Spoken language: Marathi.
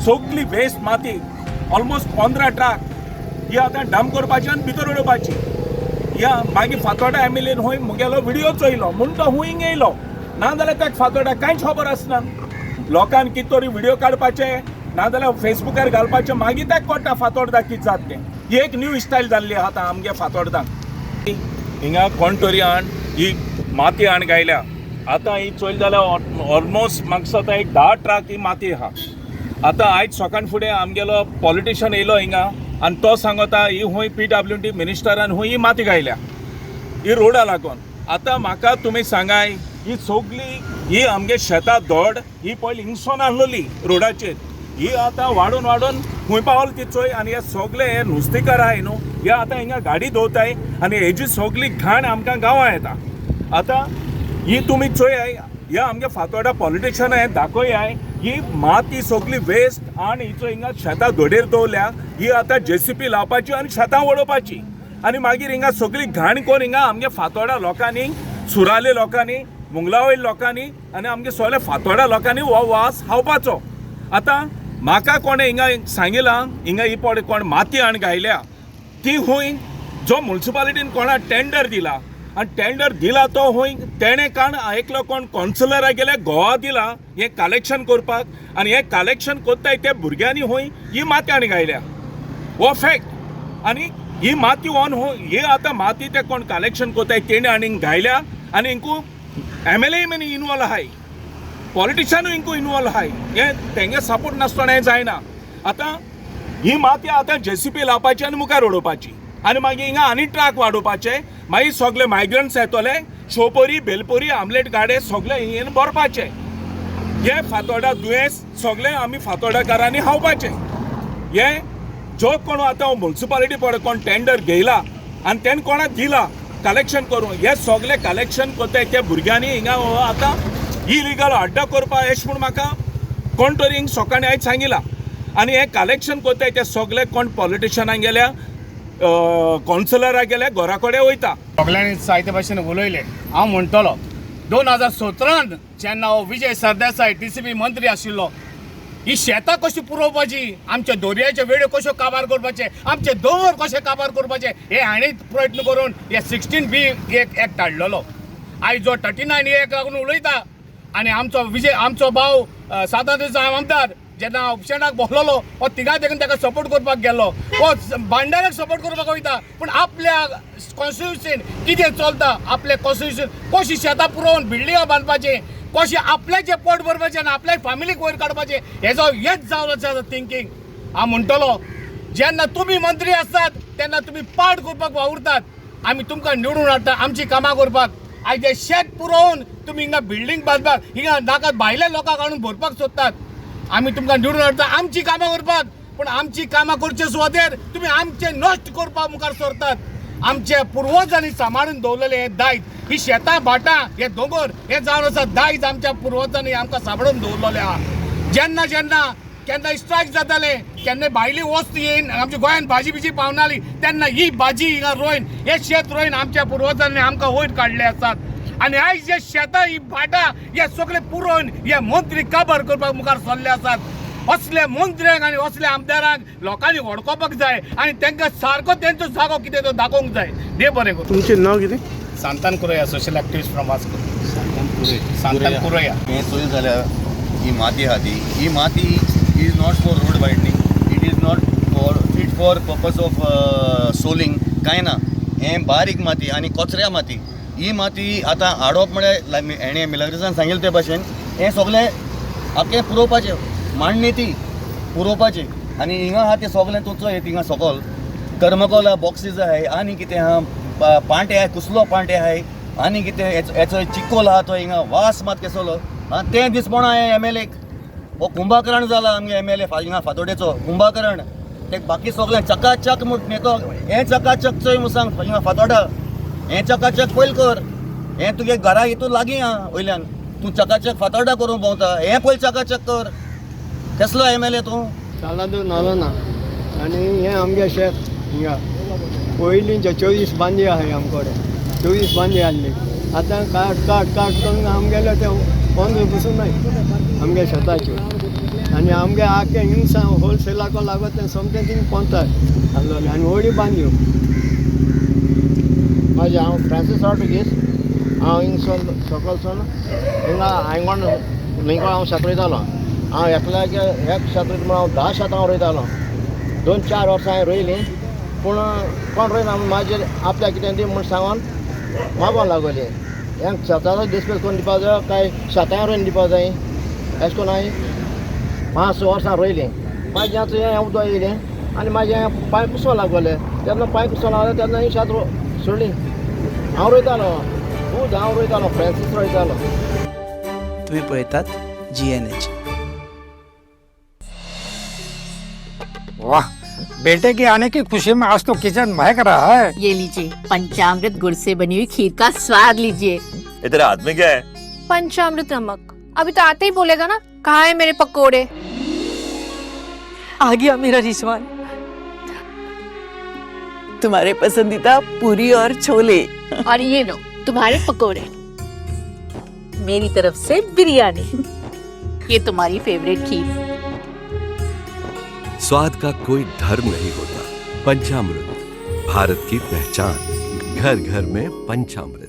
सगळी वेस्ट माती ऑलमोस्ट 15 ट्रक ही आता डंप करपाची आनी भितर उडोवपाची. या मागीर फातोर्डा एमएलएन हूंय मुगेलो व्हिडिओ चोयलो म्हणून तो हूंय येयलो, नाजाल्यार ताका फातोर्डा कांयच खबर आसना. लोकांनी कितें तरी व्हिडिओ काडपाचे नाजाल्यार फेसबुकार घालपाचें, मागीर ताका कळटा फातोर्डा कितें जाता तें. ही एक न्यू स्टायल जाल्ली आतां आमगे फातोर्डाक. हिंगा कोण तरी हाण ही माती हाण गायल्या. आतां ही चोयली जाल्यार ऑलमोस्ट म्हाका दिसता एक 10 ट्रक ही माती आहा. आतां आयज सकाळ फुडें आमगेलो पॉलिटिशियन येयलो हिंगा आनी तो सांगता ही हूंय PWD मिनिस्टरान हूंय ही माती गायल्या ही रोडा लागून. आतां म्हाका तुमी सांगाय ही सगळी ही आमगे शेतां धोड ही पयलीं हिंगसोन आहलोली रोडाचेर, ही आतां वाडून वाडून खंय पावल ती चोय. आनी हे सगळे हे नुस्तेकार आहाय न्हू हे आतां हिंगा गाडी दवरताय आनी हेजी सगळी घाण आमकां गांवां येता. आतां ही तुमी चोय हे आमगे फातोर्डा पॉलिटिशियन हे दाखोयाय ही माती सगळी वेस्ट आनी हिचो हिंगा शेतां धोडेर दवरल्या. ही आतां JCP लावपाची आनी शेतां वडोवपाची आनी मागीर हिंगा सगळी घाण कोरून हिंगा आमगे फातोर्डा लोकांनी, सुराले लोकांनी, मुंगलावयल्या लोकांनी आनी आमगे सगळे फातोर्डा लोकांनी हो वास खावपाचो. आतां म्हाका कोणें हिंगा सांगिलां हिंगा ही पळय कोण माती हाण गायल्या ती हूंय जो म्युनिसिपालिटीन कोणा टेंडर दिला आनी टेंडर दिला तो हूंय तेणें काण आयकलो कोण कावन्सिलरा गेले गोवा दिला हें कलेक्शन करपाक आनी हें कलेक्शन कोत्ताय त्या भुरग्यांनी हूंय ही माती हाण गायल्या हो फॅक्ट. आनी ही माती व्हरून हूंय ही आतां माती ते कोण कलेक्शन कोत्ताय तेणी आनी गायल्या आनी हिंकू MLA बीन इनवॉल्व आहाय, पॉलिटिशियनूय हिंकू इनवॉल्व आहाय. हें तेंगे सपोर्ट नासतना हें जायना. आतां ही माती आतां JCP लावपाची आनी मुखार उडोवपाची आनी मागीर हिंगा आनी ट्रक वाडोवपाचे. मागीर सगळे मायग्रंट्स येतले, शोपोरी बेलपोरी आमलेट गाडे सगळे हिंगेन भरपाचे. हे फातोर्डा दुयेंस सगळे आमी फातोर्डाकारांनी खावपाचे. हे जो कोण आतां म्युनिसिपालिटी पळय कोण टेंडर घेयला आनी तेणें कोणाक दिला कलेक्शन करूं हे सगळे कलेक्शन कोत्ताय त्या भुरग्यांनी हिंगा आतां इलिगल अड्डा करपा अशें म्हूण म्हाका कोण तरी हिंग सकाळीं आयज सांगिलां. आनी हे कलेक्शन कोत्ताय ते सगळे कोण पॉलिटिशियनाक गेल्या, कावन्सिलरा गेल्या घरा कडेन वयता. सगळ्यांनी जायते भाशेन उलयले. हांव म्हणटलो 2017 जेन्ना हो विजय सरदेसाय DCP मंत्री आशिल्लो ही शेतां कशी पुरोवपाची, आमच्या दर्याचे वेळो कश्यो काबार करपाचे, आमचे दोंगर कशे काबार करपाचे हे हांणी प्रयत्न करून हे 16B एक हाडलेलो. आयज जो 39A लागून उलयता आनी आमचो भाव सादात आमदार जेन्ना ऑप्शनाक बसलोलो हो तिगा देखून ताका सपोर्ट करपाक गेलो, हो भांडाराक सपोर्ट करपाक वयता. पूण आपल्या कॉन्स्टिट्युन्सीन कितें चलता, आपले कॉन्स्टिट्युन्सीन कशी शेतां पुरोवन बिल्डिंगां बांदपाचें, कशी आपल्याचें पोट भरपाचें आनी आपल्या फॅमिलीक वयर काडपाचें हेच जावन थिंकींग. हांव म्हणटलो जेन्ना तुमी मंत्री आसतात तेन्ना तुमी पाड करपाक वावुरतात, आमी तुमकां निवडून हाडटा आमची कामां करपाक. आयज हे शेत पुरोवन तुमी हिंगा बिल्डींग बांदपाक हिंगा नाका भायल्या लोकांक हाडून भरपाक सोदतात. आमी तुमकां निवडून हाडटा आमची कामां करपाक, पूण आमची कामां करचे सुवातेर तुमी आमचे नश्ट करपाक मुखार सरतात. आमचे पुर्वजांनी सांबाळून दवरलेले हे दायज, ही शेतां भाटां हे दोंगर हे जावन आसा दायज आमच्या पुर्वजांनी आमकां सांबाळून दवरलेले आहा. जेन्ना जेन्ना केन्ना स्ट्रायक जाताले, केन्ना भायली वस्त येयन आमच्या गोंयांत भाजी बिजी पावनाली तेन्ना ही भाजी हिंगा रोयन हे शेत रोयन आमच्या पुर्वजांनी आमकां वयर काडले आसात. आनी आयज जे शेतां ही भाटां हे सगळे पुरोवन हे मंत्री काबार करपाक मुखार सरले आसात. असले मंत्र्यांक आनी असले आमदारांक लोकांनी वळखोवपाक जाय आनी तांकां सारको तेंचो जागो कितें तो दाखोवंक जाय. देव बरें करूं. तुमचें नांव कितें? Santan Kurya, social activist from Vasco. Santan Kurya. हें चोय जाल्यार ही माती आहा ही माती is not for road widening, it is not fit for purpose of soling कांय ना. हें बारीक माती आनी कचऱ्या माती. ही माती आतां हाडप म्हळ्यार हेणें मिलग्रिसान सांगिल्लें ते भाशेन हें सगळें आख्खें पुरोवपाचें, मांडणी ती पुरोवपाची. आनी हिंगा आहा तें सगळें तुमचो हिंगा सकयल थर्मोकोल बॉक्सीस आहाय आनी कितें आहा, पांटे आहाय, कुसलो पांटे आहाय आनी कितें हेचो चिक्कोल आहा तो हिंगा वास मात केसलो. आनी तें दिसपणा हें MLAक हो कुंभकर्ण जाला आमगे MLA हिंगा फातोर्डेचो कुंभकर्ण. ते बाकी सगळें चकाचक म्हूण नेतो हें चकाचक चोय म्हूण सांग हिंगा फातोर्डा. हें चकाचक पयलीं कर, हें तुगे घरा हितून लागीं आहा वयल्यान, तूं चकाचक फातोर्डा करून भोंवता हें पयलीं चकाचक कर. कसलो MLA तूं? चालादो नालो ना. आनी हें आमगे शेत हिंगा पयलींचे 24 बांदी आहाय आमचे कडेन, 24 बांदी आहली. आतां काट करून आमगेले ते 15 पसून नाय आमगे शेताच्यो. आनी आमगे आख्या हिंगसा होलसेलाक लागत तें सोमतें थिंग पोंताय आहलोलें आनी व्हडी बांदयो. म्हाजें हांव फ्रांसीस रॉड्रिगीस. हांव हिंगसून सकलसून हिंगा आयंगोण न्हंयकळ हांव शेत रोयतालो. हांव एकल्याक एक शेत रोयता म्हूण हांव 10 शेतां हांव रोयतालो. 2-4 वर्सां हांवें रोयलीं पूण कोण रोयना म्हाजेर आपल्याक कितें दी म्हूण सांगोन मागोन लागोलीं. हेंक शेताचो डिस्पेस करून दिवपा जाय काय शेतां रोयन दिवपा जाय अशें करून हांवें 5-6 वर्सां रोयलीं. मागीर आतां हें उदक येयलें आनी मागीर हें पांय कुसों लागोलें. तेन्ना पांय कुसों लागलें तेन्ना ही शेत सोडलीं. हांव रोयतालो खूब हांव रोयतालो फ्रांसीस रोयतालो. तुम्ही पळयतात GNH. वाह, बेटे की आने की खुशी में आज तो किचन महक रहा है. ये लीजिए पंचामृत गुड़ से बनी हुई खीर का स्वाद लीजिए. ये तेरे हाथ में क्या है? पंचामृत नमक. अभी तो आते ही बोलेगा ना कहाँ है मेरे पकोड़े. आ गया मेरा रिजवान. तुम्हारे पसंदीदा पूरी और छोले. और ये लो तुम्हारे पकोड़े. मेरी तरफ से बिरयानी. ये तुम्हारी फेवरेट खीर. स्वाद का कोई धर्म नहीं होता. पंचामृत, भारत की पहचान. घर घर में पंचामृत.